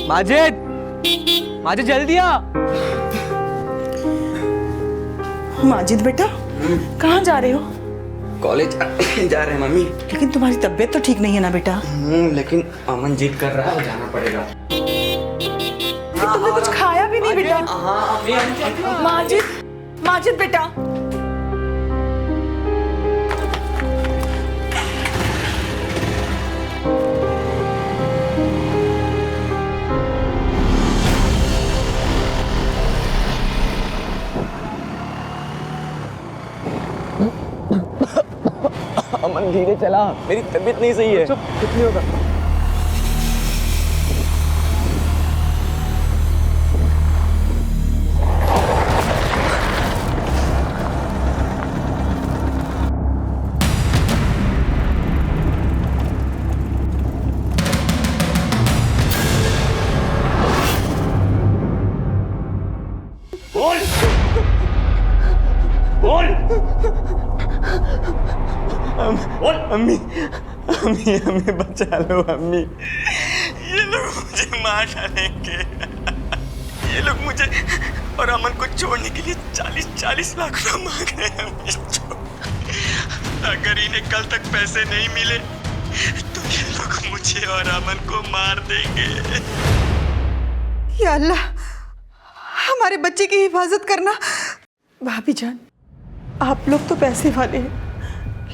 माजिद, माजिद जल्दी आ। माजिद बेटा, कहाँ जा रहे हो? कॉलेज जा रहे हैं मम्मी। लेकिन तुम्हारी तबीयत तो ठीक नहीं है ना बेटा? लेकिन अमन जिद कर रहा है, जाना पड़ेगा। तुमने कुछ खाया भी नहीं बेटा? माजिद, माजिद बेटा। अमन धीरे चला, मेरी तबीयत नहीं सही है। चुप, कुछ नहीं होगा। बोल, बोल, बोल। अम्मी, अम्मी, अम्मी बचा लो अम्मी। ये लोग मुझे मार डालेंगे। ये लोग मुझे और अमन को छोड़ने के लिए 40-40 लाख रुपए मांग रहे हैं अम्मी। अगर इन्हें कल तक पैसे नहीं मिले तो ये लोग मुझे और अमन को मार देंगे। या अल्लाह, हमारे बच्चे की हिफाजत करना। भाभी जान, आप लोग तो पैसे वाले हैं,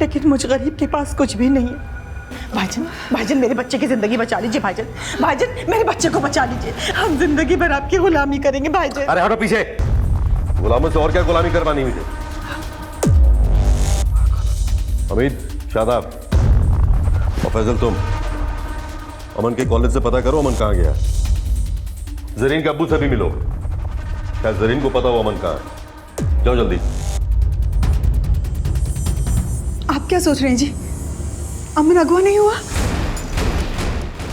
लेकिन मुझ गरीब के पास कुछ भी नहीं है। भाईजान, भाईजान मेरे बच्चे की जिंदगी बचा लीजिए। भाईजान, भाईजान मेरे बच्चे को बचा लीजिए। हम जिंदगी भर आपकी गुलामी करेंगे भाईजान। अरे हटो पीछे। गुलामों से और क्या गुलामी करवानी मुझे? हमीद, शादाब और फैजल, तुम अमन के कॉलेज से पता करो अमन कहाँ गया। जरीन के अब्बू से भी मिलो, शायद जरीन को पता हो अमन कहाँ है। जाओ जल्दी। आप क्या सोच रहे हैं जी? अमन अगवा नहीं हुआ?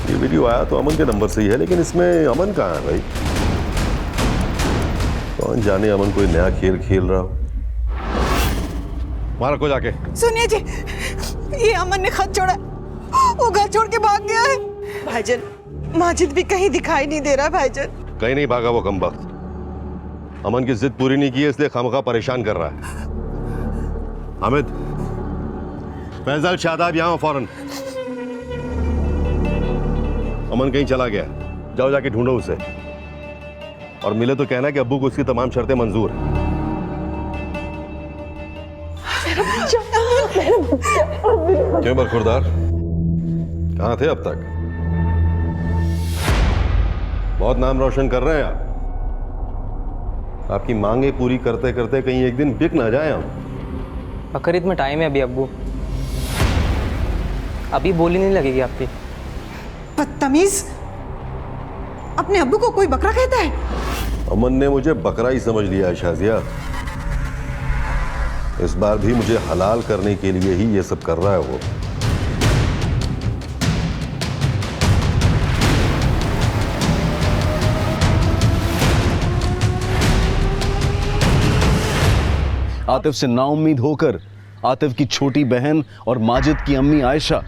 ये वीडियो आया तो अमन के नंबर से ही है, लेकिन इसमें अमन कहाँ है भाई? कौन जाने अमन कोई नया खेल खेल रहा हो। मारा को जाके। सुनिए जी, ये अमन ने खत छोड़ा, वो घर छोड़ के भाग गया है। भाईजान, माजिद भी कहीं दिखाई नहीं दे रहा भाईजान। कहीं नहीं भागा वो कमबख्त। अमन की जिद पूरी नहीं की है, इसलिए खामखा परेशान कर रहा है। हामिद, फैजल, शादाब यहाँ फौरन। अमन कहीं चला गया, जाओ जाके ढूंढो उसे और मिले तो कहना कि अब्बू को उसकी तमाम शर्तें मंजूर हैं। क्यों बरखुरदार, कहाँ थे अब तक? बहुत नाम रोशन कर रहे हैं आप। आपकी मांगे पूरी करते करते कहीं एक दिन बिक ना जाए हम। बकरीद में टाइम है अभी अब्बू, अभी बोली नहीं लगेगी आपकी। बदतमीज, अपने अब्बू को कोई बकरा कहता है? अमन ने मुझे बकरा ही समझ लिया है शाजिया। इस बार भी मुझे हलाल करने के लिए ही ये सब कर रहा है वो। आतिफ से नाउम्मीद होकर आतिफ की छोटी बहन और माजिद की अम्मी आयशा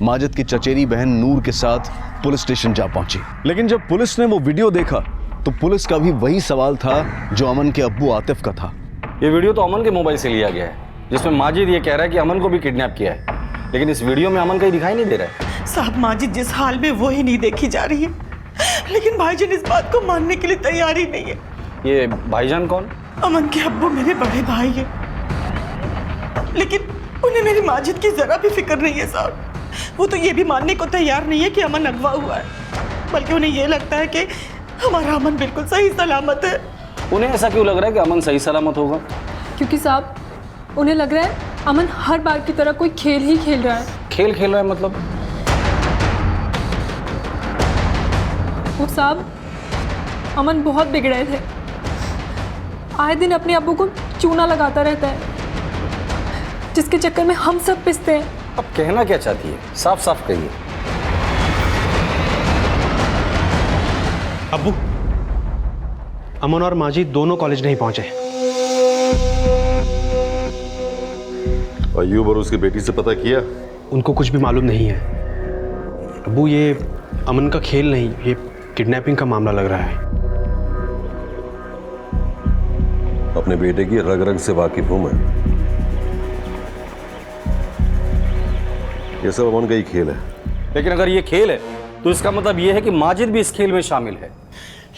माजिद की चचेरी बहन नूर के साथ पुलिस स्टेशन जा पहुंची। लेकिन जब पुलिस ने वो वीडियो देखा तो पुलिस का भी वही सवाल था जो अमन के अब्बू आतिफ का था। ये वीडियो तो अमन के मोबाइल से लिया गया है, जिसमें माजिद ये कह रहा है कि अमन को भी किडनैप किया है, लेकिन इस वीडियो में अमन कहीं दिखाई नहीं दे रहा है। साहब, माजिद जिस हाल में वो ही नहीं देखी जा रही है, लेकिन भाईजान इस बात को मानने के लिए तैयार ही नहीं है। ये भाईजान कौन? अमन के अब्बू मेरे बड़े भाई हैं, लेकिन उन्हें मेरी माजिद की जरा भी फिक्र नहीं है साहब। वो तो ये भी मानने को तैयार नहीं है कि अमन अगवा हुआ है, बल्कि उन्हें ये लगता है कि हमारा अमन बिल्कुल सही सलामत है। उन्हें ऐसा क्यों लग रहा है कि अमन सही सलामत होगा? क्योंकि साहब उन्हें लग रहा है अमन हर बार की तरह कोई खेल ही खेल रहा है। खेल खेल रहा है मतलब? वो साहब, अमन बहुत बिगड़े थे, आए दिन अपने अब्बू को चूना लगाता रहता है, जिसके चक्कर में हम सब पिसते हैं। अब कहना क्या चाहती है, साफ साफ कहिए। अब्बू, अमन और माजिद दोनों कॉलेज नहीं पहुंचे। अय्यूब और उसकी बेटी से पता किया? उनको कुछ भी मालूम नहीं है। अब्बू, ये अमन का खेल नहीं, ये किडनैपिंग का मामला लग रहा है। अपने बेटे की रग रग से वाकिफ हूं मैं। ये सब अमन का ही खेल है। लेकिन अगर ये खेल है तो इसका मतलब ये है कि माजिद भी इस खेल में शामिल है।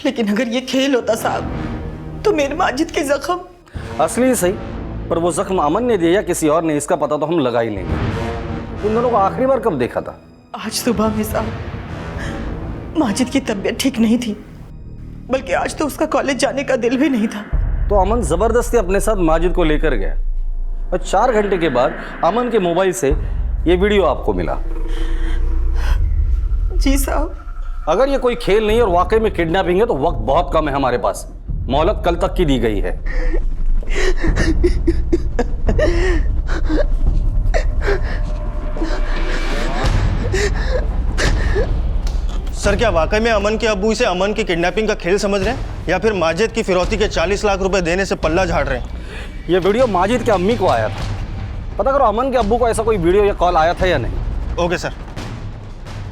लेकिन अगर ये खेल होता साहब तो मेरे माजिद के जख्म असली सही, पर वो जख्म अमन ने दिया या किसी और ने, इसका पता तो हम लगा ही लेंगे। उन दोनों को आखिरी बार कब देखा था? आज सुबह में साहब माजिद की तबीयत ठीक नहीं थी, बल्कि आज तो उसका कॉलेज जाने का दिल भी नहीं था। तो अमन जबरदस्ती अपने साथ माजिद को लेकर गया और 4 घंटे के बाद अमन के मोबाइल से ये वीडियो आपको मिला। जी साहब। अगर ये कोई खेल नहीं और वाकई में किडनैपिंग है तो वक्त बहुत कम है हमारे पास। मोहलत कल तक की दी गई है। सर, क्या वाकई में अमन के अब्बू इसे अमन की किडनैपिंग का खेल समझ रहे हैं या फिर माजिद की फिरौती के 40 लाख रुपए देने से पल्ला झाड़ रहे हैं? ये वीडियो माजिद के अम्मी को आया था। पता करो अमन के अब्बू को ऐसा कोई वीडियो या कॉल आया था या नहीं। Okay sir.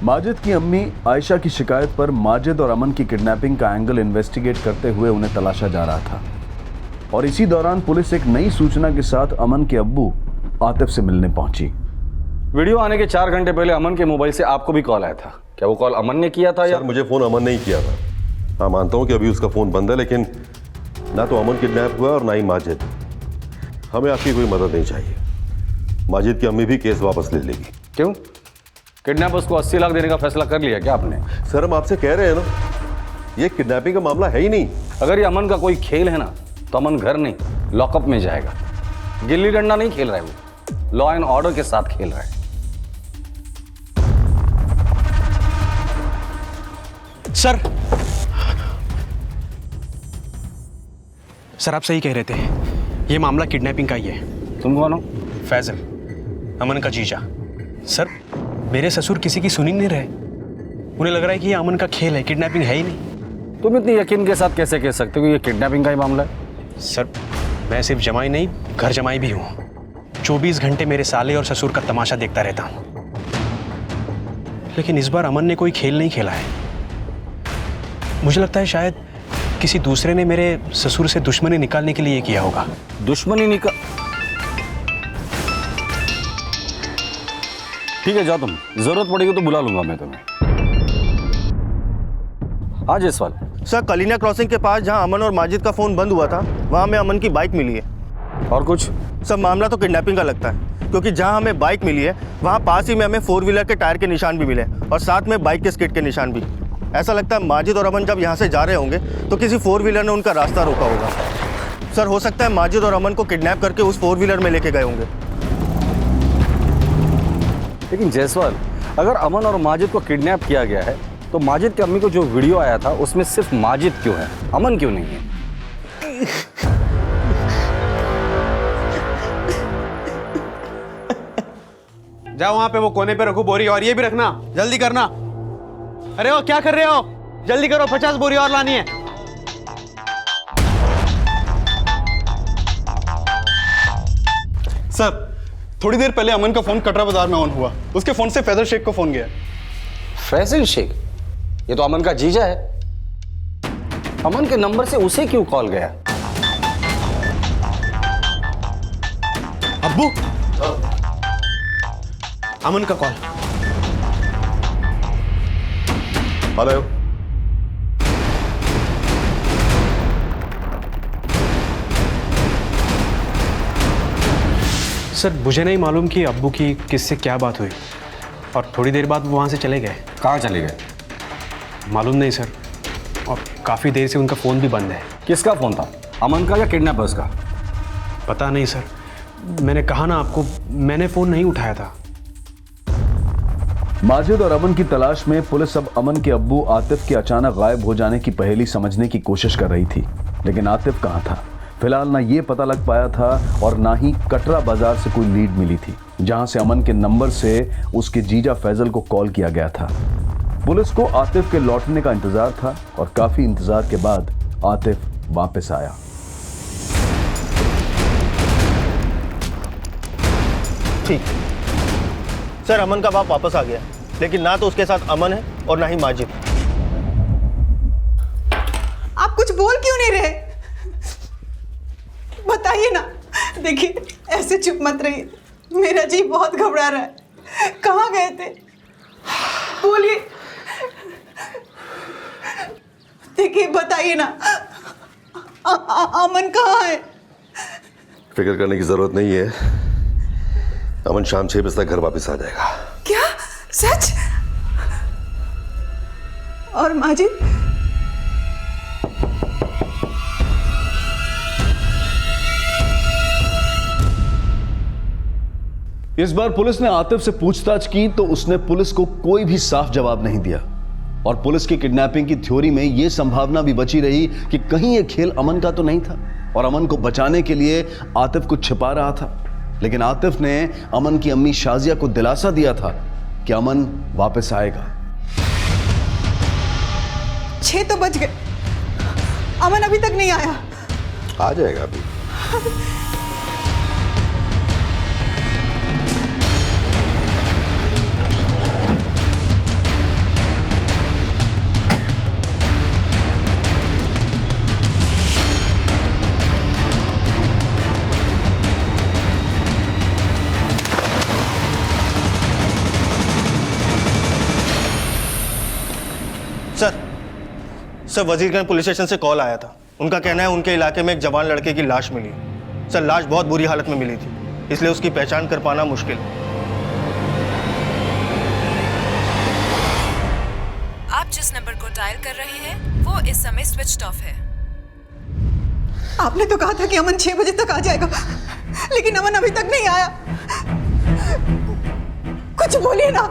माजिद की अम्मी आयशा की शिकायत पर माजिद और अमन की किडनैपिंग का एंगल इन्वेस्टिगेट करते हुए उन्हें तलाशा जा रहा था, और इसी दौरान पुलिस एक नई सूचना के साथ अमन के अब्बू आतिफ से मिलने पहुंची। वीडियो आने के 4 घंटे पहले अमन के मोबाइल से आपको भी कॉल आया था। क्या वो कॉल अमन ने किया था या? सर, मुझे फोन अमन ने ही किया था। हाँ, मानता हूँ कि अभी उसका फोन बंद है, लेकिन ना तो अमन किडनैप हुआ और ना ही माजिद। हमें आपकी कोई मदद नहीं चाहिए। माजिद की अम्मी भी केस वापस ले लेगी। क्यों? किडनैपर्स को 80 लाख देने का फैसला कर लिया क्या आपने? सर, हम आपसे कह रहे हैं ना, ये किडनैपिंग का मामला है ही नहीं। अगर ये अमन का कोई खेल है ना तो अमन घर नहीं लॉकअप में जाएगा। गिल्ली डंडा नहीं खेल रहा है वो, लॉ एंड ऑर्डर के साथ खेल रहा है। सर आप सही कह रहे थे, ये मामला किडनैपिंग का ही है। तुम कौन हो? फैजल, अमन का जीजा। सर, मेरे ससुर किसी की सुन ही नहीं रहे। उन्हें लग रहा है कि ये अमन का खेल है, किडनैपिंग है ही नहीं। तुम इतनी यकीन के साथ कैसे कह सकते हो कि ये किडनैपिंग का ही मामला है? सर, मैं सिर्फ जमाई नहीं, घर जमाई भी हूँ। 24 घंटे मेरे साले और ससुर का तमाशा देखता रहता हूँ। लेकिन इस बार अमन ने कोई खेल नहीं खेला है। मुझे लगता है शायद किसी दूसरे ने मेरे ससुर से दुश्मनी निकालने के लिए किया होगा। दुश्मनी निकाल? ठीक है, जाओ तुम। जरूरत पड़ेगी तो बुला लूंगा मैं तुम्हें। हाँ जयसवाल। सर, कलीना क्रॉसिंग के पास जहां अमन और माजिद का फोन बंद हुआ था, वहां हमें अमन की बाइक मिली है। और कुछ? सर, मामला तो किडनैपिंग का लगता है, क्योंकि जहां हमें बाइक मिली है वहां पास ही में हमें 4 व्हीलर के टायर के निशान भी मिले और साथ में बाइक के स्किड के निशान भी। ऐसा लगता है माजिद और अमन जब यहाँ से जा रहे होंगे तो किसी 4 व्हीलर ने उनका रास्ता रोका होगा। सर, हो सकता है माजिद और अमन को किडनैप करके उस 4 व्हीलर में लेके गए होंगे। लेकिन जयसवाल, अगर अमन और माजिद को किडनैप किया गया है तो माजिद की अम्मी को जो वीडियो आया था उसमें सिर्फ माजिद क्यों है, अमन क्यों नहीं है? जाओ वहां पे वो कोने पे रखो बोरी, और ये भी रखना, जल्दी करना। अरे वो क्या कर रहे हो? जल्दी करो, 50 बोरी और लानी है। सर, थोड़ी देर पहले अमन का फोन कटरा बाजार में ऑन हुआ। उसके फोन से फैजल शेख को फोन गया। फैजल शेख? ये तो अमन का जीजा है। अमन के नंबर से उसे क्यों कॉल गया? अब्बू, अमन का कॉल। हेलो। सर, मुझे नहीं मालूम कि अब्बू की किससे क्या बात हुई, और थोड़ी देर बाद वो वहाँ से चले गए। कहाँ चले गए? मालूम नहीं सर, और काफ़ी देर से उनका फ़ोन भी बंद है। किसका फ़ोन था, अमन का या किडनैपर्स का? पता नहीं सर, मैंने कहा ना आपको, मैंने फ़ोन नहीं उठाया था। माजिद और अमन की तलाश में पुलिस अब अमन के अब्बू आतिफ के अचानक गायब हो जाने की पहेली समझने की कोशिश कर रही थी, लेकिन आतिफ कहाँ था? फिलहाल ना ये पता लग पाया था और ना ही कटरा बाजार से कोई लीड मिली थी जहां से अमन के नंबर से उसके जीजा फैजल को कॉल किया गया था। पुलिस को आतिफ के लौटने का इंतजार था और काफी इंतजार के बाद आतिफ वापस आया। ठीक सर, अमन का बाप वापस आ गया, लेकिन ना तो उसके साथ अमन है और ना ही माजिद। बताइए ना। देखिए ऐसे चुप मत रहिए, मेरा जी बहुत घबरा रहा है। कहाँ गए थे, बोलिए। देखिए बताइए ना, अमन कहाँ है? फिक्र करने की जरूरत नहीं है, अमन शाम 6 बजे तक घर वापस आ जाएगा। क्या सच? और माजिद? इस बार पुलिस ने आतिफ से पूछताछ की तो उसने पुलिस को कोई भी साफ जवाब नहीं दिया और पुलिस की किडनैपिंग की थ्योरी में यह संभावना भी बची रही कि कहीं यह खेल अमन का तो नहीं था और अमन को बचाने के लिए आतिफ कुछ छिपा रहा था। लेकिन आतिफ ने अमन की अम्मी शाजिया को दिलासा दिया था कि अमन वापस आएगा। 6 तो बज गए, अमन अभी तक नहीं आया। आ जाएगा अभी। सर वजीरगंज पुलिस स्टेशन से कॉल आया था। उनका कहना है उनके इलाके में एक जवान लड़के की लाश मिली है। सर लाश बहुत बुरी हालत में मिली थी, इसलिए उसकी पहचान कर पाना मुश्किल है। आप जिस नंबर को डायल कर रहे हैं वो इस समय स्विच्ड ऑफ है। आपने तो कहा था कि अमन 6 बजे तक आ जाएगा, लेकिन अमन अभी तक नहीं आया। कुछ बोलिए ना,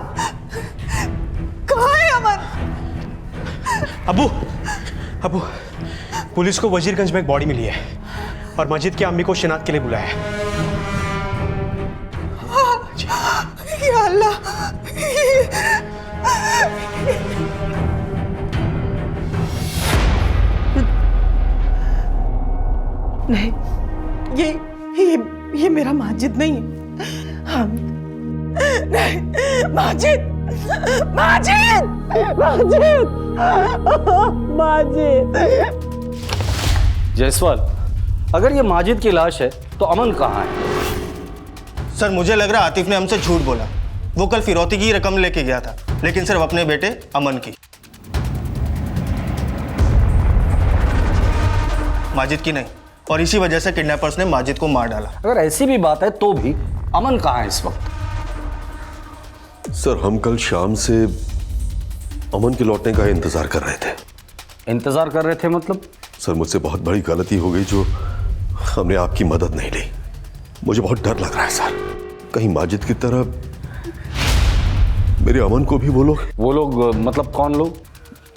कहाँ है अमन? अबू अबू, पुलिस को वजीरगंज में एक बॉडी मिली है और मस्जिद की अम्मी को शिनाख्त के लिए बुलाया है। या अल्लाह, नहीं, ये मेरा माजिद नहीं है। हम नहीं, माजिद माजिद माजिद माजिद। जायसवाल, अगर ये माजिद की लाश है तो अमन कहाँ है? सर मुझे लग रहा है आतिफ ने हमसे झूठ बोला। वो कल फिरौती की रकम लेके गया था, लेकिन सिर्फ अपने बेटे अमन की, माजिद की नहीं। और इसी वजह से किडनैपर्स ने माजिद को मार डाला। अगर ऐसी भी बात है तो भी अमन कहाँ है इस वक्त? सर हम कल शाम से अमन के लौटने का इंतजार कर रहे थे। इंतजार कर रहे थे मतलब? सर मुझसे बहुत बड़ी गलती हो गई जो हमने आपकी मदद नहीं ली। मुझे बहुत डर लग रहा है सर, कहीं माजिद की तरह मेरे अमन को भी वो लोग मतलब कौन लोग?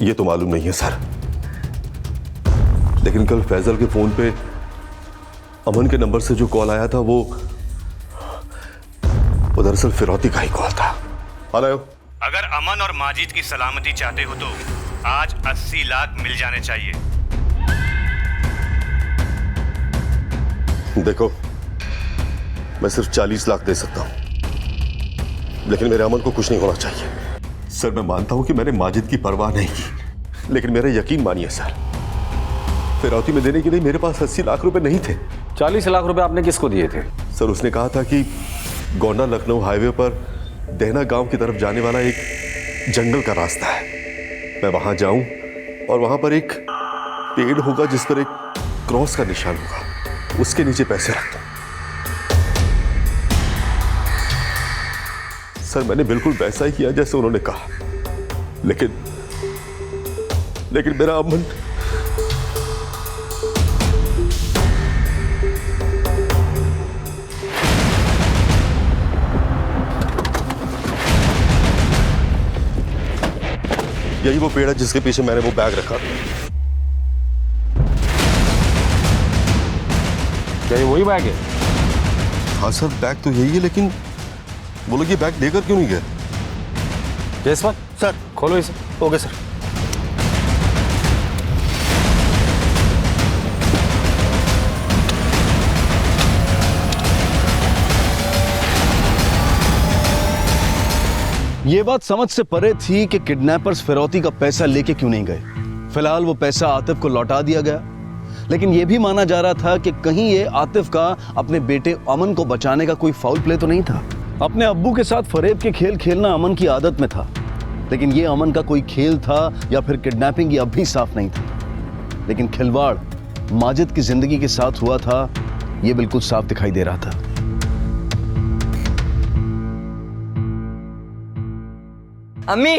ये तो मालूम नहीं है सर, लेकिन कल फैजल के फोन पे अमन के नंबर से जो कॉल आया था वो दरअसल फिरौती का ही कॉल था। हेलो, अगर अमन और माजिद की सलामती चाहते हो तो आज 80 लाख मिल जाने चाहिए। देखो मैं सिर्फ 40 लाख दे सकता हूं, लेकिन मेरे अमन को कुछ नहीं होना चाहिए। सर मैं मानता हूं कि मैंने माजिद की परवाह नहीं की, लेकिन मेरा यकीन मानिए सर, फिरौती में देने के लिए मेरे पास 80 लाख रुपए नहीं थे। 40 लाख रुपए आपने किसको दिए थे? सर उसने कहा था कि गोंडा लखनऊ हाईवे पर देहना गांव की तरफ जाने वाला एक जंगल का रास्ता है, मैं वहां जाऊं और वहां पर एक पेड़ होगा जिस पर एक क्रॉस का निशान होगा, उसके नीचे पैसे रख दो। सर मैंने बिल्कुल वैसा ही किया जैसे उन्होंने कहा, लेकिन मेरा अमन यही वो पेड़ है जिसके पीछे मैंने वो बैग रखा। क्या ये वही बैग है? हाँ सर बैग तो यही है, लेकिन वो लोग ये बैग लेकर क्यों नहीं गए? जायसवाल सर खोलो इसे। Okay sir. यह बात समझ से परे थी कि किडनैपर्स फिरौती का पैसा लेके क्यों नहीं गए। फिलहाल वो पैसा आतिफ को लौटा दिया गया, लेकिन यह भी माना जा रहा था कि कहीं ये आतिफ का अपने बेटे अमन को बचाने का कोई फाउल प्ले तो नहीं था। अपने अब्बू के साथ फरेब के खेल खेलना अमन की आदत में था, लेकिन ये अमन का कोई खेल था या फिर किडनैपिंग, ये अब भी साफ नहीं था। लेकिन खिलवाड़ माजिद की जिंदगी के साथ हुआ था, यह बिल्कुल साफ दिखाई दे रहा था। अम्मी,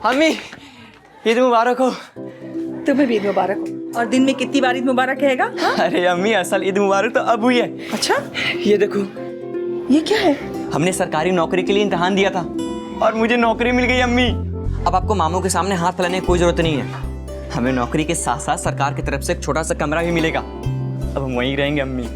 अम्मी, ईद मुबारक हो। तुम्हें भी ईद मुबारक हो। और दिन में कितनी बार ईद मुबारक कहेगा? अरे अम्मी, असल ईद मुबारक तो अब हुई है। अच्छा, ये देखो, ये क्या है? हमने सरकारी नौकरी के लिए इम्तिहान दिया था और मुझे नौकरी मिल गई अम्मी। अब आपको मामू के सामने हाथ फैलाने की कोई जरूरत नहीं है। हमें नौकरी के साथ साथ सरकार की तरफ से एक छोटा सा कमरा भी मिलेगा। अब हम वहीं रहेंगे अम्मी।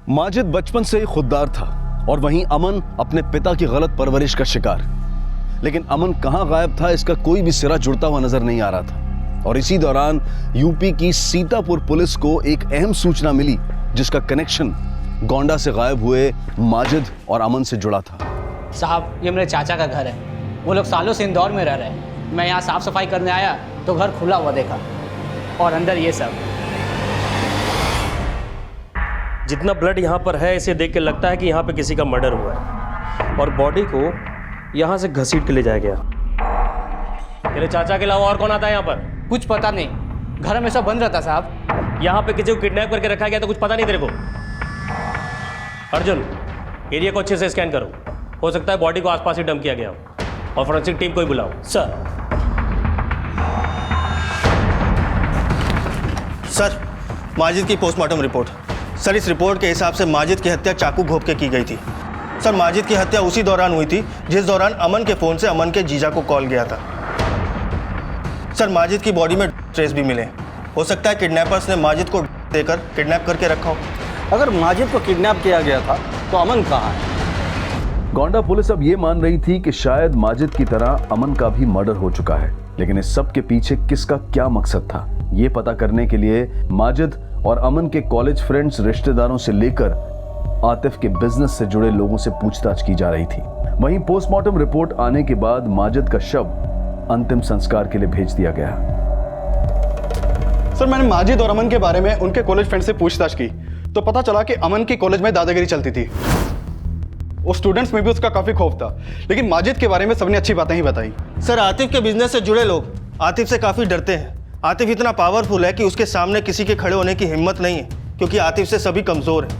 माजिद बचपन से ही खुददार था और वहीं अमन अपने पिता की गलत परवरिश का शिकार। लेकिन अमन कहां गायब था, इसका कोई भी सिरा जुड़ता हुआ नजर नहीं आ रहा था। और इसी दौरान यूपी की सीतापुर पुलिस को एक अहम सूचना मिली, जिसका कनेक्शन गोंडा से गायब हुए माजिद और अमन से जुड़ा था। साहब, ये मेरे चाचा का घर है। वो लोग सालों से इंदौर में रह रहे हैं। मैं यहाँ साफ सफाई करने आया तो घर खुला हुआ देखा और अंदर ये सब। जितना ब्लड यहाँ पर है, इसे देख के लगता है कि यहाँ पे किसी का मर्डर हुआ है और बॉडी को यहाँ से घसीट के ले जाया गया। तेरे चाचा के अलावा और कौन आता है यहाँ पर? कुछ पता नहीं, घर हमेशा बंद रहता साहब। यहाँ पे किसी को किडनैप करके रखा गया तो कुछ पता नहीं तेरे को? अर्जुन, एरिया को अच्छे से स्कैन करो। हो सकता है बॉडी को आसपास ही डंप किया गया हो। और फोरेंसिक टीम को ही बुलाओ। सर, माजिद की पोस्टमार्टम रिपोर्ट। सर, इस रिपोर्ट के हिसाब से माजिद की हत्या चाकू घोंप के की गई थी। सर, माजिद की हत्या उसी दौरान हुई थी जिस दौरान अमन के फ़ोन से अमन के जीजा को कॉल गया था। सर, माजिद की बॉडी में ट्रेस भी मिले। हो सकता है किडनैपर्स ने माजिद को देकर किडनैप करके रखा हो। अगर माजिद को किडनैप किया गया था तो अमन कहाँ है? गोंडा पुलिस अब यह मान रही थी कि शायद माजिद की तरह अमन का भी मर्डर हो चुका है। लेकिन इस सब के पीछे किसका क्या मकसद था, ये पता करने के लिए माजिद और अमन के कॉलेज फ्रेंड्स, रिश्तेदारों से लेकर आतिफ के बिजनेस से जुड़े लोगों से पूछताछ की जा रही थी। वहीं पोस्टमार्टम रिपोर्ट आने के बाद माजिद का शव अंतिम संस्कार के लिए भेज दिया गया। सर, मैंने माजिद और अमन के बारे में उनके कॉलेज फ्रेंड से पूछताछ की तो पता चला कि अमन की कॉलेज में दादागिरी चलती थी। उस स्टूडेंट्स में भी उसका काफी खौफ था, लेकिन माजिद के बारे में सबने अच्छी बातें ही बताई। सर, आतिफ के बिजनेस से जुड़े लोग आतिफ से काफ़ी डरते हैं। आतिफ इतना पावरफुल है कि उसके सामने किसी के खड़े होने की हिम्मत नहीं है, क्योंकि आतिफ से सभी कमज़ोर हैं।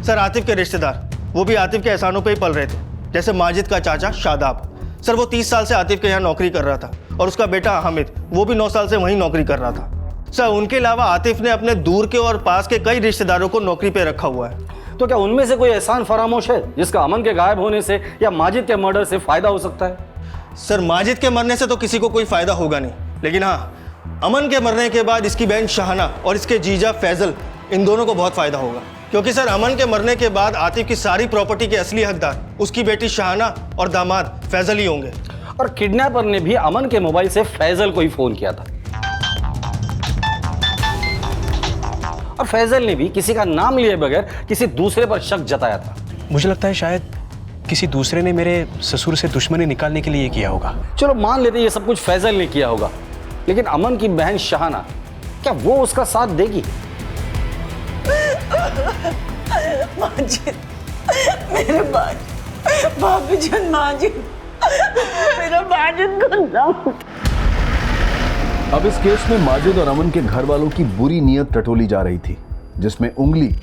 सर, आतिफ के रिश्तेदार, वो भी आतिफ के एहसानों पे ही पल रहे थे। जैसे माजिद का चाचा शादाब, सर वो 30 साल से आतिफ के यहाँ नौकरी कर रहा था और उसका बेटा हामिद, वो भी 9 साल से वहीं नौकरी कर रहा था। सर, उनके अलावा आतिफ ने अपने दूर के और पास के कई रिश्तेदारों को नौकरी पे रखा हुआ है। तो क्या उनमें से कोई एहसान फरामोश है जिसका अमन के गायब होने से या माजिद के मर्डर से फायदा हो सकता है? सर, माजिद के मरने से तो किसी को कोई फायदा होगा नहीं, लेकिन हाँ, अमन के मरने के बाद इसकी बहन शाहना और इसके जीजा फैजल, इन दोनों को बहुत फायदा होगा। क्योंकि सर, अमन के मरने के बाद आतिफ की सारी प्रॉपर्टी के असली हकदार उसकी बेटी शाहना और दामाद फैजल ही होंगे। और किडनैपर ने भी अमन के मोबाइल से फैजल को ही फोन किया था और फैजल ने भी किसी का नाम लिए बगैर किसी दूसरे पर शक जताया था। मुझे लगता है शायद किसी दूसरे ने मेरे ससुर से दुश्मनी निकालने के लिए ये किया होगा। चलो मान लेते ये सब कुछ फैजल ने किया होगा, लेकिन अमन की बहन शाहना, क्या वो उसका साथ देगी? माजिद, मेरे भाभी जान, माजिद, मेरा माजिद को ना। अब इस केस में माजिद और अमन के घर वालों की बुरी नीयत टटोली जा रही थी, जिसमें उंगली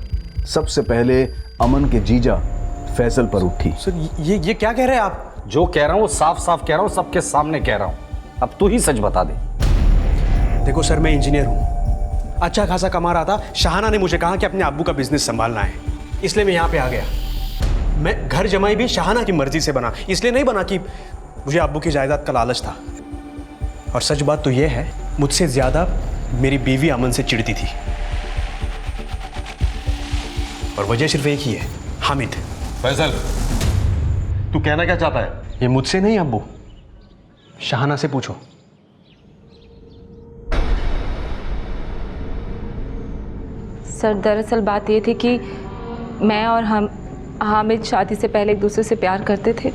सबसे पहले अमन के जीजा फैसल पर उठी। सर, ये क्या कह रहे हैं आप? जो कह रहा हूं वो साफ साफ कह रहा हूं, सबके सामने कह रहा हूं। अब तू ही सच बता दे। देखो सर, मैं इंजीनियर हूँ, अच्छा खासा कमा रहा था। शाहना ने मुझे कहा कि अपने अब्बू का बिजनेस संभालना है, इसलिए मैं यहाँ पे आ गया। मैं घर जमाई भी शाहना की मर्जी से बना, इसलिए नहीं बना कि मुझे अब्बू की जायदाद का लालच था। और सच बात तो यह है, मुझसे ज्यादा मेरी बीवी अमन से चिढ़ती थी और वजह सिर्फ एक ही है, हामिद। फैसल, तू कहना क्या चाहता है? ये मुझसे नहीं अब्बू, शाहना से पूछो। सर दरअसल बात ये थी कि मैं और हामिद शादी से पहले एक दूसरे से प्यार करते थे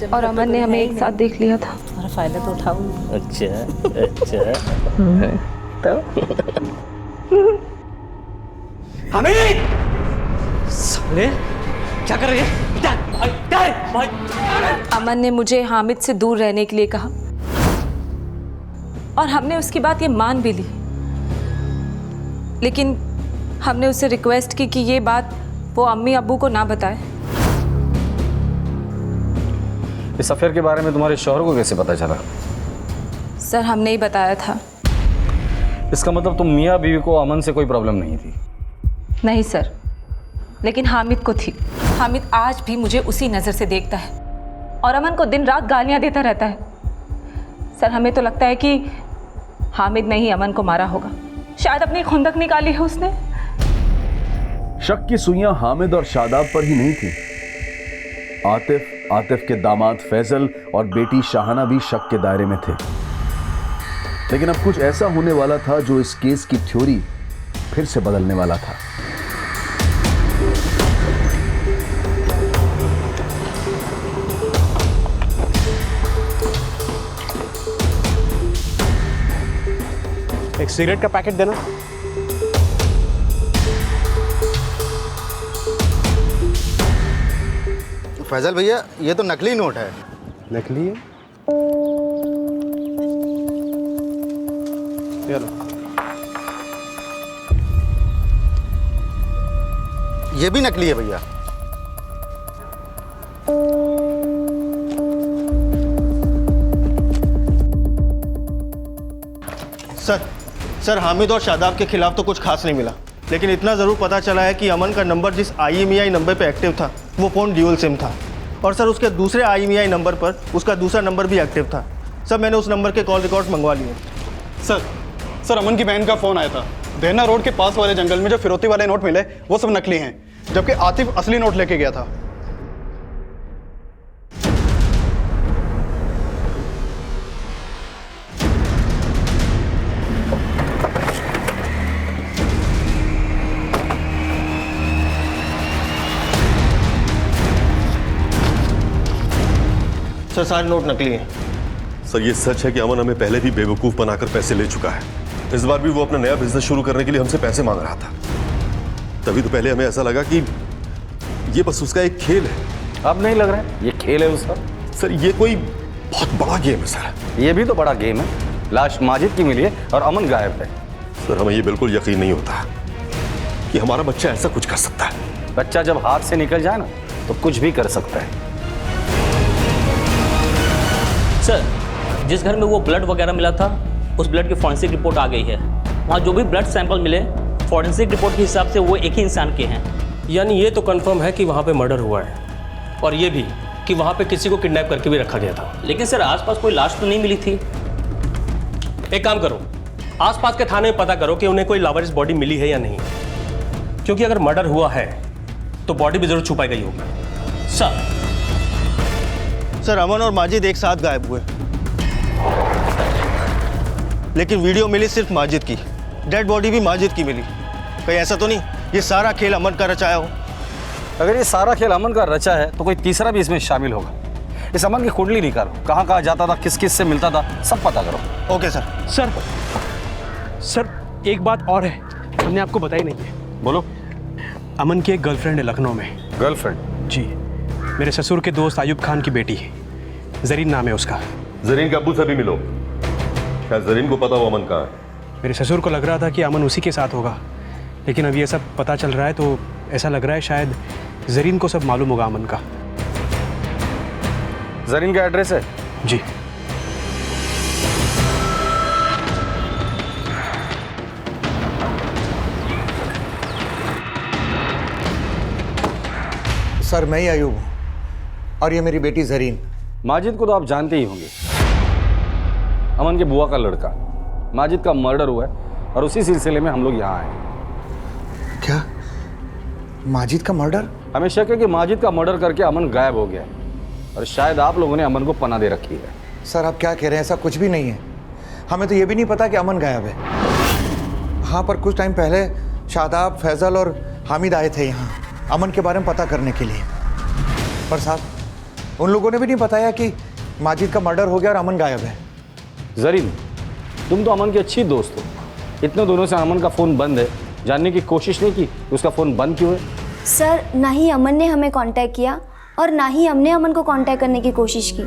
और अमन ने हमें एक साथ देख लिया था। तुम्हारा फ़ायदा तो उठाऊँ। अच्छा अच्छा तो हामिद साले क्या कर रहे हैं? अमन ने मुझे हामिद से दूर रहने के लिए कहा और हमने उसकी बात ये मान भी ली, लेकिन हमने उससे रिक्वेस्ट की कि ये बात वो अम्मी अब्बू को ना बताए। इस अफेयर के बारे में तुम्हारे शौहर को कैसे पता चला? सर हमने ही बताया था। इसका मतलब तुम मियाँ बीवी को अमन से कोई प्रॉब्लम नहीं थी? नहीं सर, लेकिन हामिद को थी। हामिद आज भी मुझे उसी नज़र से देखता है और अमन को दिन रात गालियां देता रहता है। सर हमें तो लगता है कि हामिद ने ही अमन को मारा होगा, शायद अपनी खुंदक निकाली है उसने। शक की सुइयां हामिद और शादाब पर ही नहीं थी। आतिफ के दामाद फैजल और बेटी शाहाना भी शक के दायरे में थे। लेकिन अब कुछ ऐसा होने वाला था जो इस केस की थ्योरी फिर से बदलने वाला था। एक सिगरेट का पैकेट देना। फैजल भैया, ये तो नकली नोट है। नकली है? चलो। ये भी नकली है भैया। सर हामिद और शादाब के खिलाफ तो कुछ खास नहीं मिला, लेकिन इतना ज़रूर पता चला है कि अमन का नंबर जिस IMEI नंबर पे एक्टिव था वो फ़ोन ड्यूल सिम था, और सर उसके दूसरे IMEI नंबर पर उसका दूसरा नंबर भी एक्टिव था। सर मैंने उस नंबर के कॉल रिकॉर्ड मंगवा लिए। सर अमन की बहन का फ़ोन आया था। देना रोड के पास वाले जंगल में जो फिरौती वाले नोट मिले वो सब नकली हैं, जबकि आतिफ असली नोट लेके गया था। सर सारे नोट नकली हैं। सर ये सच है कि अमन हमें पहले भी बेवकूफ़ बनाकर पैसे ले चुका है। इस बार भी वो अपना नया बिजनेस शुरू करने के लिए हमसे पैसे मांग रहा था। तभी तो पहले हमें ऐसा लगा कि ये बस उसका एक खेल है। अब नहीं लग रहा है ये खेल है उसका? सर ये कोई बहुत बड़ा गेम है सर। ये भी तो बड़ा गेम है। लाश माजिद की मिली है और अमन गायब है। सर हमें ये बिल्कुल यकीन नहीं होता कि हमारा बच्चा ऐसा कुछ कर सकता है। बच्चा जब हाथ से निकल जाए ना तो कुछ भी कर सकता है। सर जिस घर में वो ब्लड वगैरह मिला था उस ब्लड की फॉरेंसिक रिपोर्ट आ गई है। वहाँ जो भी ब्लड सैंपल मिले फॉरेंसिक रिपोर्ट के हिसाब से वो एक ही इंसान के हैं। यानी ये तो कंफर्म है कि वहाँ पे मर्डर हुआ है, और ये भी कि वहाँ पे किसी को किडनैप करके भी रखा गया था। लेकिन सर आसपास कोई लाश तो नहीं मिली थी। एक काम करो, आसपास के थाने में पता करो कि उन्हें कोई लावारिस बॉडी मिली है या नहीं, क्योंकि अगर मर्डर हुआ है तो बॉडी भी जरूर छुपाई गई होगी। सर अमन और माजिद एक साथ गायब हुए, लेकिन वीडियो मिली सिर्फ माजिद की। डेड बॉडी भी माजिद की मिली। कहीं ऐसा तो नहीं ये सारा खेल अमन का रचाया हो? अगर ये सारा खेल अमन का रचा है तो कोई तीसरा भी इसमें शामिल होगा। इस अमन की कुंडली निकालो, कहाँ कहाँ जाता था, किस किस से मिलता था, सब पता करो। Okay sir. सर एक बात और है, हमने आपको बताई नहीं है। बोलो। अमन की एक गर्लफ्रेंड है लखनऊ में। गर्लफ्रेंड? जी, मेरे ससुर के दोस्त आयुब खान की बेटी है, जरीन नाम है उसका। जरीन के अब्बू से भी मिलो, क्या जरीन को पता हो अमन कहाँ है? मेरे ससुर को लग रहा था कि अमन उसी के साथ होगा, लेकिन अब ये सब पता चल रहा है तो ऐसा लग रहा है शायद जरीन को सब मालूम होगा अमन का। जरीन का एड्रेस है? जी। सर मैं ही आयूब हूँ और ये मेरी बेटी जरीन। माजिद को तो आप जानते ही होंगे, अमन के बुआ का लड़का। माजिद का मर्डर हुआ है और उसी सिलसिले में हम लोग यहाँ आए। क्या माजिद का मर्डर? हमें शक है कि माजिद का मर्डर करके अमन गायब हो गया है और शायद आप लोगों ने अमन को पनाह दे रखी है। सर आप क्या कह रहे हैं? ऐसा कुछ भी नहीं है। हमें तो ये भी नहीं पता कि अमन गायब है। हाँ पर कुछ टाइम पहले शादाब, फैजल और हामिद आए थे यहाँ अमन के बारे में पता करने के लिए। पर साहब, उन लोगों ने भी नहीं बताया कि माजिद का मर्डर हो गया और अमन गायब है। जरीन, तुम तो अमन की अच्छी दोस्त हो, इतने दिनों से अमन का फ़ोन बंद है, जानने की कोशिश नहीं की उसका फ़ोन बंद क्यों है? सर, ना ही अमन ने हमें कांटेक्ट किया और ना ही हमने अमन को कांटेक्ट करने की कोशिश की।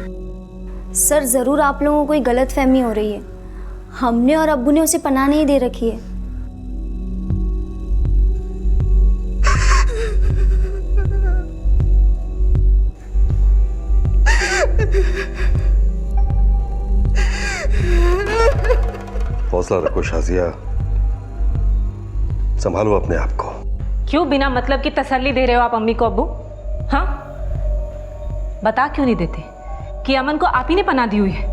सर, ज़रूर आप लोगों को कोई गलतफहमी हो रही है। हमने और अब्बू ने उसे पनाह नहीं दे रखी है। हौसला रखो शाजिया, संभालो अपने आप को। क्यों बिना मतलब की तसल्ली दे रहे हो आप अम्मी को अब्बू? हाँ, बता क्यों नहीं देते कि अमन को आप ही ने पनाह दी हुई है?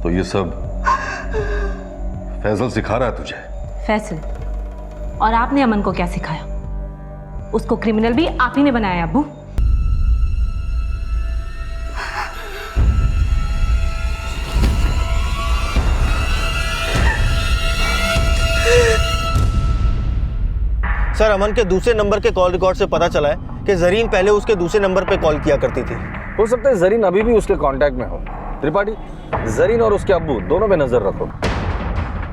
तो ये सब फैजल सिखा रहा है तुझे? फैसल? और आपने अमन को क्या सिखाया? उसको क्रिमिनल भी आप ही ने बनाया अब्बू। सर, अमन के दूसरे नंबर के कॉल रिकॉर्ड से पता चला है कि जरीन पहले उसके दूसरे नंबर पे कॉल किया करती थी। हो सकता है जरीन अभी भी उसके कांटेक्ट में हो। त्रिपाठी, जरीन और उसके अब्बू दोनों पे नजर रखो।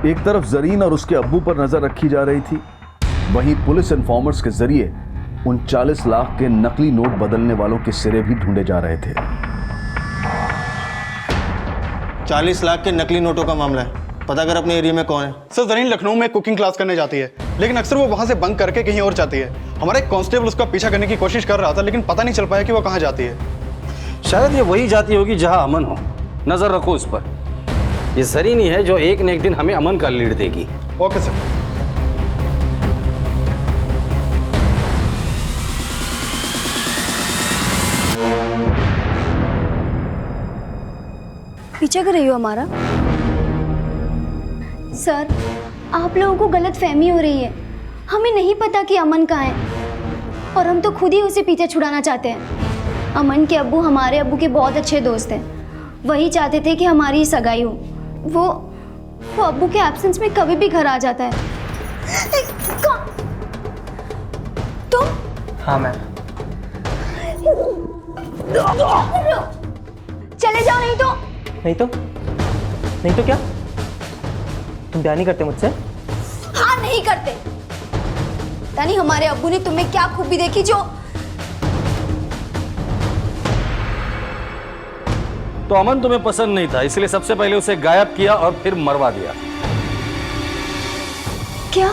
एक तरफ जरीन और उसके अब्बू पर नजर रखी जा रही थी, वहीं पुलिस इन्फॉर्मर्स के जरिए उन 40 लाख के नकली नोट बदलने वालों के सिरे भी ढूंढे जा रहे थे। 40 लाख के नकली नोटों का मामला है, पता कर अपने एरिया में कौन है। सर, जरीन लखनऊ में कुकिंग क्लास करने जाती है, लेकिन अक्सर वो वहां से बंक करके कहीं और जाती है। हमारा एक कांस्टेबल उसका पीछा करने की कोशिश कर रहा था, लेकिन पता नहीं चल पाया कि वो कहाँ जाती है। शायद ये वही जाती होगी जहां अमन हो। नजर रखो उस पर। ये जरीन ही है जो एक न एक दिन हमें अमन का लीड देगी। Okay sir. पीछा कर रही हो हमारा? सर, आप लोगों को गलत फहमी हो रही है। हमें नहीं पता कि अमन कहाँ है और हम तो खुद ही उसे पीछे छुड़ाना चाहते हैं। अमन के अब्बू हमारे अब्बू के बहुत अच्छे दोस्त हैं। वही चाहते थे कि हमारी सगाई हो। वो अब्बू के एब्सेंस में कभी भी घर आ जाता है। तुम? हाँ मैम। चले जाओ, नहीं तो क्या? तुम प्यार नहीं करते मुझसे? हाँ, नहीं करते। यानी हमारे अब्बू ने तुम्हें क्या खूबी देखी जो? तो अमन तुम्हें पसंद नहीं था, इसलिए सबसे पहले उसे गायब किया और फिर मरवा दिया। क्या?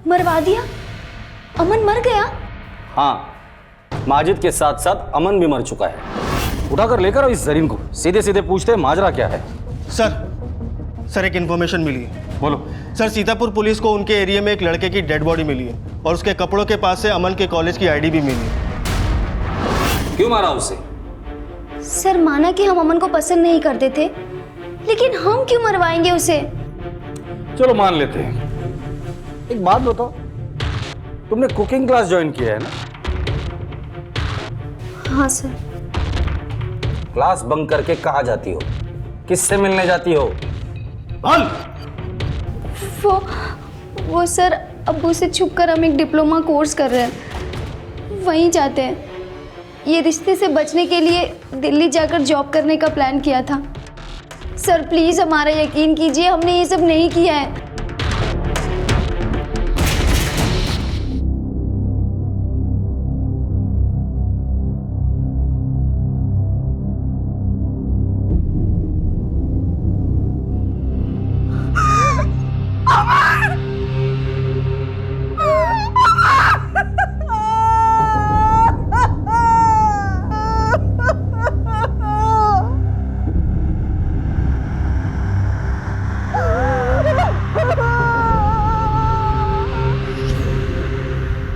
मरवा दिया? अमन मर गया? हाँ, माजिद के साथ साथ अमन भी मर चुका है। उठाकर लेकर आओ इस जरीन को, सीधे सीधे पूछते हैं माजरा क्या है। सर, एक इन्फॉर्मेशन मिली है। बोलो। सर, सीतापुर पुलिस को उनके एरिया में एक लड़के की डेड बॉडी मिली है और उसके कपड़ों के पास से अमन के कॉलेज की आईडी भी मिली है। क्यों मारा उसे? सर, माना कि हम अमन को पसंद नहीं करते थे, लेकिन हम क्यों मरवाएंगे उसे? चलो मान लेते हैं। एक बात बताओ, तुमने कुकिंग क्लास ज्वाइन किया है ना? हाँ सर। क्लास बंक करके कहाँ जाती हो? किससे मिलने जाती हो? बोल। वो सर, अब्बू से छुपकर हम एक डिप्लोमा कोर्स कर रहे हैं, वहीं जाते हैं। ये रिश्ते से बचने के लिए दिल्ली जाकर जॉब करने का प्लान किया था। सर प्लीज़ हमारा यकीन कीजिए, हमने ये सब नहीं किया है।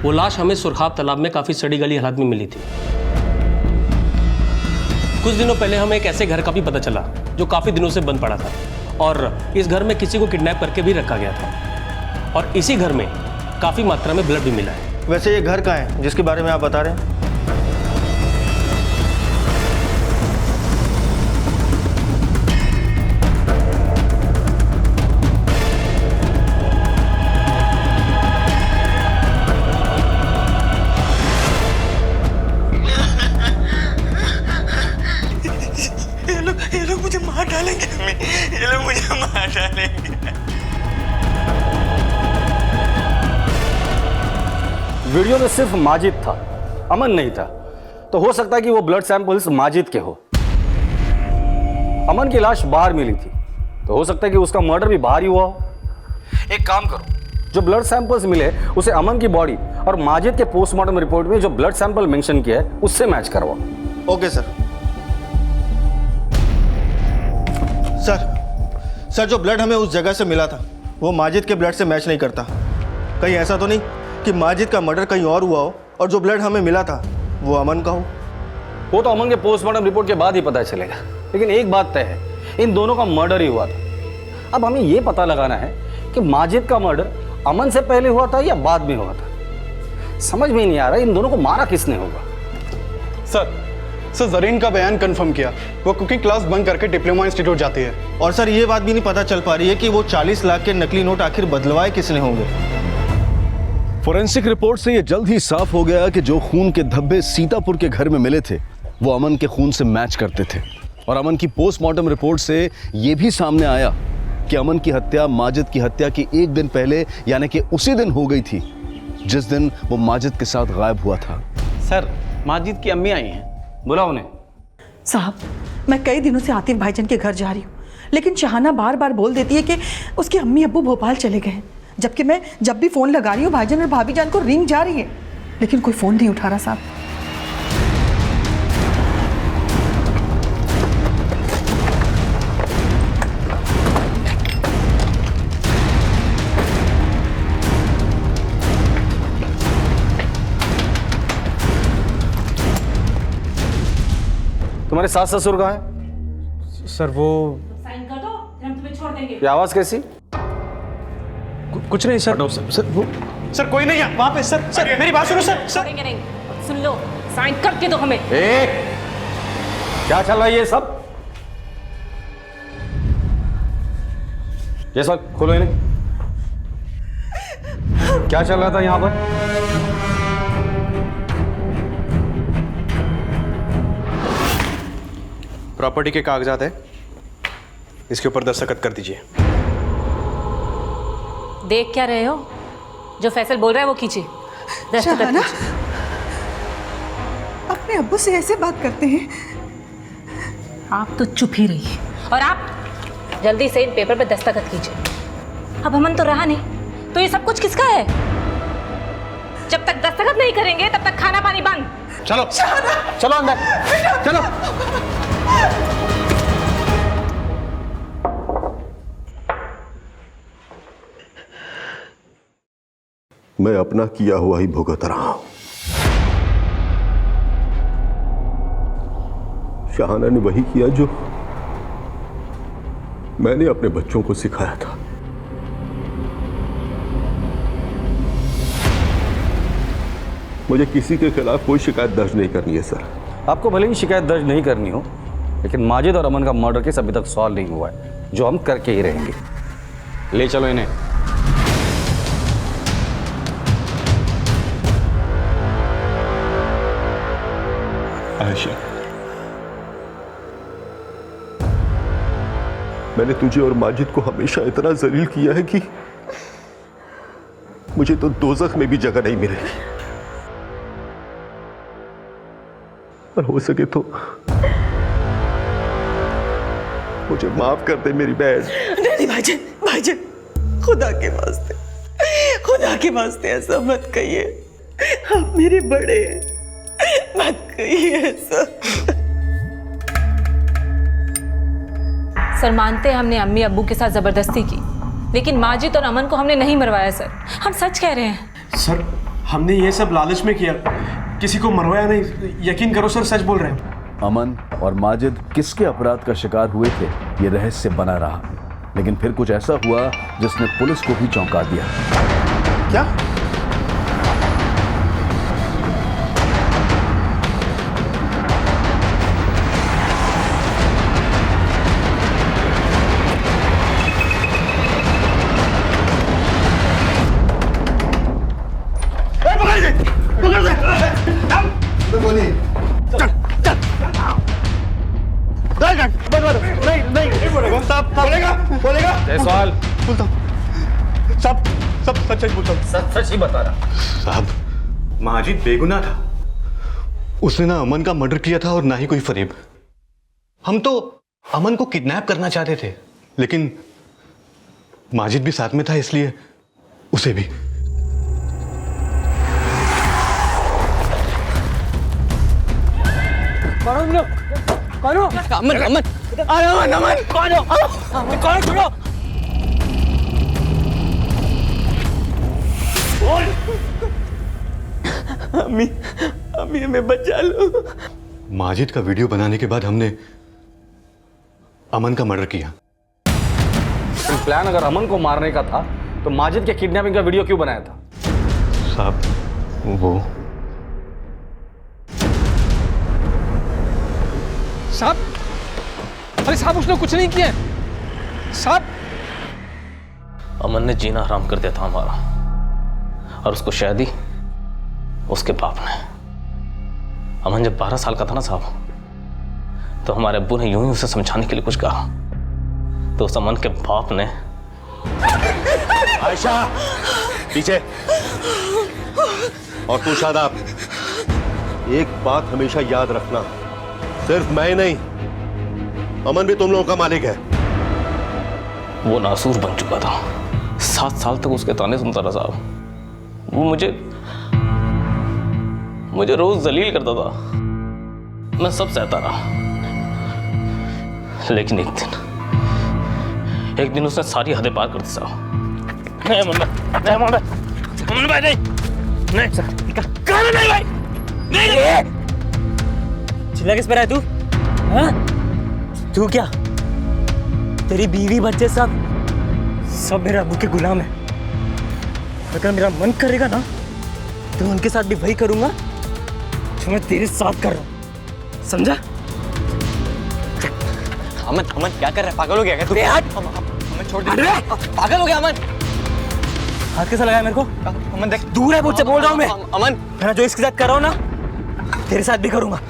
वो लाश हमें सुरखाब तालाब में काफ़ी सड़ी गली हालत में मिली थी। कुछ दिनों पहले हमें एक ऐसे घर का भी पता चला जो काफ़ी दिनों से बंद पड़ा था और इस घर में किसी को किडनैप करके भी रखा गया था और इसी घर में काफ़ी मात्रा में ब्लड भी मिला है। वैसे ये घर कहाँ है जिसके बारे में आप बता रहे हैं? डालेंगे अम्मी, ये लोग मुझे मार डालेंगे। वीडियो में सिर्फ माजिद था, अमन नहीं था। तो हो सकता है कि वो ब्लड सैंपल्स माजिद के हो। अमन की लाश बाहर मिली थी, तो हो सकता है कि उसका मर्डर भी बाहर ही हुआ हो। एक काम करो, जो ब्लड सैंपल्स मिले उसे अमन की बॉडी और माजिद के पोस्टमार्टम रिपोर्ट में जो ब्लड सैंपल मेंशन किया है उससे मैच करवाओ। Okay sir. सर जो ब्लड हमें उस जगह से मिला था वो माजिद के ब्लड से मैच नहीं करता। कहीं ऐसा तो नहीं कि माजिद का मर्डर कहीं और हुआ हो और जो ब्लड हमें मिला था वो अमन का हो? वो तो अमन के पोस्टमार्टम रिपोर्ट के बाद ही पता चलेगा, लेकिन एक बात तय है, इन दोनों का मर्डर ही हुआ था। अब हमें ये पता लगाना है कि माजिद का मर्डर अमन से पहले हुआ था या बाद में हुआ था। समझ में नहीं आ रहा इन दोनों को मारा किसने होगा। सर जरीन का बयान कंफर्म किया, वो कुकिंग क्लास बंद करके डिप्लोमा इंस्टीट्यूट जाती है। और सर ये बात भी नहीं पता चल पा रही है कि वो 40 लाख के नकली नोट आखिर बदलवाए किसने होंगे। फोरेंसिक रिपोर्ट से यह जल्द ही साफ हो गया कि जो खून के धब्बे सीतापुर के घर में मिले थे वो अमन के खून से मैच करते थे। और अमन की पोस्टमार्टम रिपोर्ट से यह भी सामने आया कि अमन की हत्या माजिद की हत्या की एक दिन पहले यानी कि उसी दिन हो गई थी जिस दिन वो माजिद के साथ गायब हुआ था। सर माजिद की अम्मी आई हैं, बुलाओ उन्हें। साहब, मैं कई दिनों से आतिफ भाईजान के घर जा रही हूँ, लेकिन शहाना बार बार बोल देती है कि उसके अम्मी अब्बू भोपाल चले गए हैं, जबकि मैं जब भी फ़ोन लगा रही हूँ भाईजान और भाभी जान को रिंग जा रही है, लेकिन कोई फ़ोन नहीं उठा रहा साहब। तुम्हारे सास ससुर कहाँ है? सर वो साइन कर दो, हम तुम्हें छोड़ देंगे। ये आवाज कैसी? कुछ नहीं सर। सर वो सर कोई नहीं है वहां पे। सर मेरी बात सुनो सर। छोड़ेंगे नहीं, सुन लो, साइन करके दो हमें। क्या चल रहा है ये सब? ये सब खोलो इन्हें। क्या चल रहा था यहाँ पर? प्रॉपर्टी के कागजात है, इसके ऊपर दस्तखत कर दीजिए। देख क्या रहे हो? जो फैसल बोल रहा है वो कीजिए, दस्तखत शहाना, कीजिए। अपने अब्बू से ऐसे बात करते हैं? आप तो चुप ही रहिए और आप जल्दी से इन पेपर पे दस्तखत कीजिए। अब अमन तो रहा नहीं, तो ये सब कुछ किसका है? जब तक दस्तखत नहीं करेंगे तब तक खाना पानी बंद। चलो चलो अंदर चलो। मैं अपना किया हुआ ही भुगत रहा हूं। शहाना ने वही किया जो मैंने अपने बच्चों को सिखाया था। मुझे किसी के खिलाफ कोई शिकायत दर्ज नहीं करनी है सर। आपको भले ही शिकायत दर्ज नहीं करनी हो, लेकिन माजिद और अमन का मर्डर केस अभी तक सॉल्व नहीं हुआ है, जो हम करके ही रहेंगे। ले चलो इन्हें। आयशा, मैंने तुझे और माजिद को हमेशा इतना जलील किया है कि मुझे तो दोज़ख में भी जगह नहीं मिलेगी। और हो सके तो मुझे माफ कर दे मेरी बहन। नहीं भाईजान, भाईजान, खुदा के वास्ते ऐसा मत कहिए। आप मेरे बड़े हैं, मत कहिए ऐसा। सर मानते हैं हमने अम्मी अब्बू के साथ जबरदस्ती की, लेकिन माजिद और अमन को हमने नहीं मरवाया सर। हम सच कह रहे हैं सर। हमने ये सब लालच में किया, किसी को मरवाया नहीं। यकीन करो सर, सच बोल रहे हैं। अमन और माजिद किसके अपराध का शिकार हुए थे ये रहस्य बना रहा, लेकिन फिर कुछ ऐसा हुआ जिसने पुलिस को भी चौंका दिया। क्या? जायसवाल। बोलता हूँ सब सब सच सच बोलता हूँ। सच सच ही बता रहा। साहब माजिद बेगुनाह था, उसने ना अमन का मर्डर किया था और ना ही कोई फरेब। हम तो अमन को किडनैप करना चाहते थे, लेकिन माजिद भी साथ में था, इसलिए उसे भी। अमन अमन अमन अमन कौन हो? अमन कौन छोड़ो? अम्मी अम्मी हमें बचा लो। माजिद का वीडियो बनाने के बाद हमने अमन का मर्डर किया। प्लान अगर अमन को मारने का था तो माजिद के किडनैपिंग का वीडियो क्यों बनाया था? साहब वो साहब, अरे साहब उसने कुछ नहीं किया साहब। अमन ने जीना हराम कर दिया था हमारा, और उसको शादी उसके बाप ने। अमन जब 12 साल का था ना साहब, तो हमारे अब्बू ने यूं ही उसे समझाने के लिए कुछ कहा, तो उस अमन के बाप ने। आयशा पीछे। और तू शादाब, एक बात हमेशा याद रखना, सिर्फ मैं नहीं, अमन भी तुम लोगों का मालिक है। वो नासूर बन चुका था, 7 साल तक उसके ताने सुनता रहा साहब। वो मुझे रोज जलील करता था, मैं सब सहता रहा। लेकिन एक दिन उसने सारी हदें पार कर दी साहब। नहीं अमन भाई, नहीं अमन भाई, अमन भाई नहीं सर, नहीं भाई, नहीं। चिल्ला किस पर है तू? हाँ? तू क्या, तेरी बीवी बच्चे सब मेरे अब्बू के गुलाम है। अगर मेरा मन करेगा ना तो उनके साथ भी वही करूंगा जो मैं तेरे साथ कर रहा हूं, समझा? अमन अमन क्या कर रहा है? पागल हो गया क्या तू? अमन छोड़ दे। पागल हो गया अमन? हाथ कैसा लगाया मेरे को? अमन देख, दूर है मुझसे, बोल रहा हूं मैं। अमन मैं जो इसके साथ कर रहा हूं ना तेरे साथ भी करूंगा।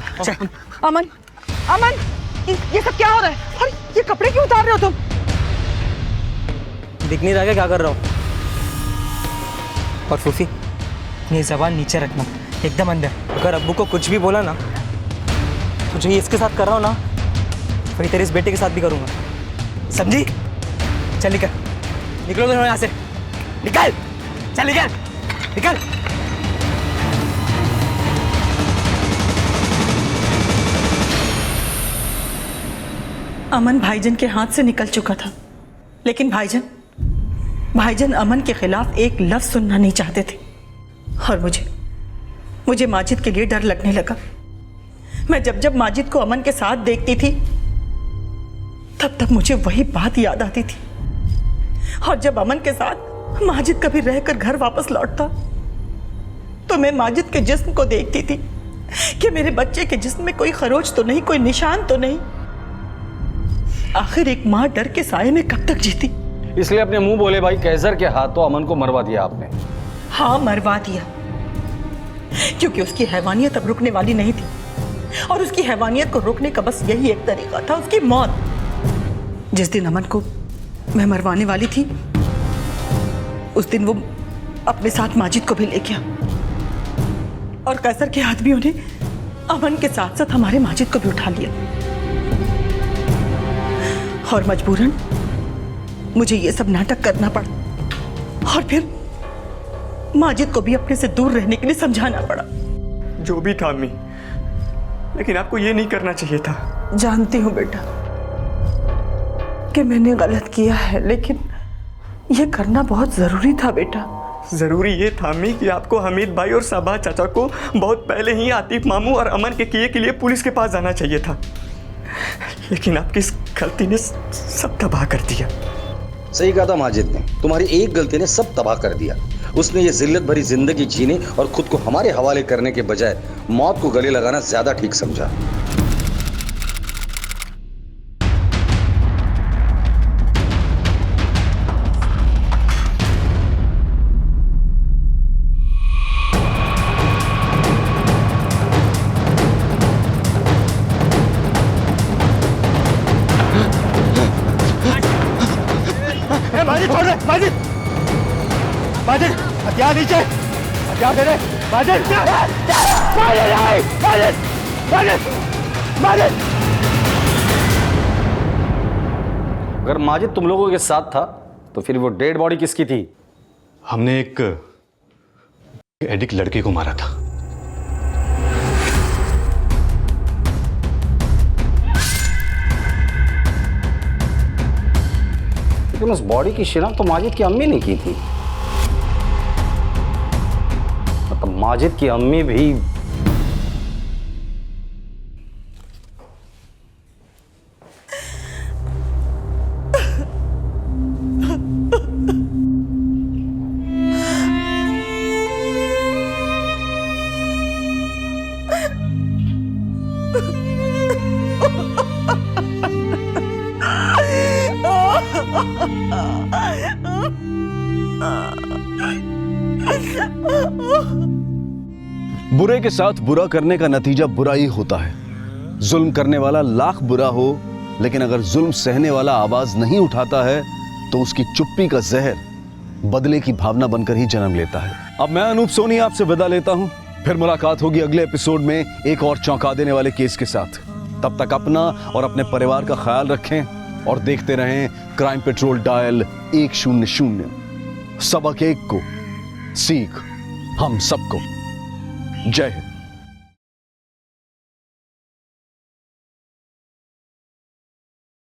अमन अमन ये सब क्या हो रहा है? और ये कपड़े क्यों उतार रहे हो तुम? दिख नहीं रहा क्या कर रहा हूँ? और फूफी, ये ज़बान नीचे रखना, एकदम अंदर। अगर अब्बू को कुछ भी बोला ना तो जो ये इसके साथ कर रहा हूँ ना वही तेरे इस बेटे के साथ भी करूँगा, समझी? चल निकल, निकलो दोनों यहाँ से, निकल, चल निकल, निकल। अमन भाईजान के हाथ से निकल चुका था, लेकिन भाईजान अमन के खिलाफ एक लफ्ज सुनना नहीं चाहते थे। और मुझे माजिद के लिए डर लगने लगा। मैं जब माजिद को अमन के साथ देखती थी तब मुझे वही बात याद आती थी। और जब अमन के साथ माजिद कभी रहकर घर वापस लौटता तो मैं माजिद के जिस्म को देखती थी कि मेरे बच्चे के जिस्म में कोई खरोच तो नहीं, कोई निशान तो नहीं। आखिर एक माँ डर के साए में कब तक जीती? इसलिए अपने मुंह बोले भाई कैसर के हाथों अमन को मरवा दिया आपने। हाँ, मरवा दिया, क्योंकि उसकी हैवानियत अब रुकने वाली नहीं थी। और उसकी हैवानियत को रोकने का बस यही एक तरीका था, उसकी मौत। जिस दिन अमन को मैं मरवाने वाली थी उस दिन वो अपने साथ माजिद को भी ले गया, और कैसर के आदमियों ने अमन के साथ साथ हमारे माजिद को भी उठा लिया। और मजबूरन मुझे ये सब नाटक करना पड़ा, और फिर माजिद को भी अपने से दूर रहने के लिए समझाना पड़ा। जो भी था अम्मी, लेकिन आपको ये नहीं करना चाहिए था। जानती हूँ बेटा कि मैंने गलत किया है, लेकिन ये करना बहुत जरूरी था बेटा। जरूरी ये था अम्मी कि आपको हमीद भाई और सबा चाचा को बहुत पहले ही आतिफ मामू और अमन के किए के लिए पुलिस के पास जाना चाहिए था, लेकिन आपकी इस गलती ने सब तबाह कर दिया। सही कहा था माजिद ने, तुम्हारी एक गलती ने सब तबाह कर दिया। उसने ये जिल्लत भरी जिंदगी जीने और खुद को हमारे हवाले करने के बजाय मौत को गले लगाना ज्यादा ठीक समझा। क्या नीचे क्या दे रहे माजिद अगर माजिद तुम लोगों के साथ था तो फिर वो डेड बॉडी किसकी थी? हमने एक एडिक्ट लड़के को मारा था। लेकिन उस बॉडी की शिनाख्त तो माजिद की अम्मी ने की थी। मतलब माजिद की अम्मी भी बुरे के साथ बुरा करने का नतीजा बुरा ही होता है। जुल्म करने वाला लाख बुरा हो, लेकिन अगर जुल्म सहने वाला आवाज नहीं उठाता है तो उसकी चुप्पी का जहर बदले की भावना बनकर ही जन्म लेता है। अब मैं अनूप सोनी आपसे विदा लेता हूं। फिर मुलाकात होगी अगले एपिसोड में एक और चौंका देने वाले केस के साथ। तब तक अपना और अपने परिवार का ख्याल रखें और देखते रहें क्राइम पेट्रोल डायल 100। सबक एक को सीख हम सबको। जय हिंद।